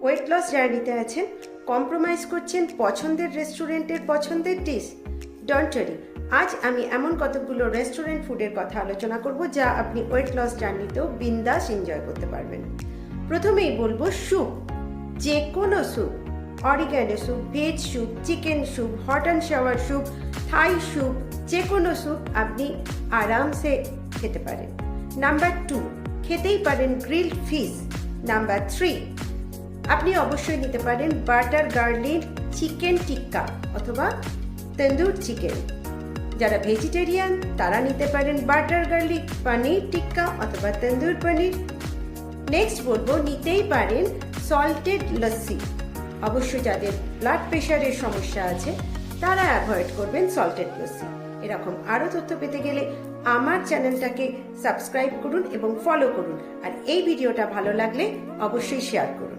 Weight loss জার্নিতে আছেন, compromise করছেন পছন্দের রেস্টুরেন্টের পছন্দের ডিশ? ডোন্ট ওয়ারি, আজ আমি এমন কতগুলো রেস্টুরেন্ট ফুডের কথা আলোচনা করব যা আপনি ওয়েট লস জার্নিতেও বিন্দাস এনজয় করতে পারবেন। প্রথমেই বলবো স্যুপ। যে কোনো soup, oregano soup, veg soup, chicken soup, hot and shower soup, Thai soup, যে কোনো স্যুপ আপনি আরামসে খেতে পারেন। নাম্বার 2, খেতেই পারেন গ্রিলড ফিশ। নাম্বার 3, আপনি অবশ্যই নিতে পারেন বাটার গার্লিক চিকেন টিক্কা অথবা তন্দুর চিকেন। যারা ভেজিটেরিয়ান তারা নিতে পারেন বাটার গার্লিক পনির টিক্কা অথবা তন্দুর পনির। নেক্সট বলবো, নিতেই পারেন সল্টেড লস্যি। অবশ্যই যাদের ব্লাড প্রেশারের সমস্যা আছে তারা অ্যাভয়েড করবেন সল্টেড লস্যি। এরকম আরও তথ্য পেতে গেলে আমার চ্যানেলটাকে সাবস্ক্রাইব করুন এবং ফলো করুন। আর এই ভিডিওটা ভালো লাগলে অবশ্যই শেয়ার করুন।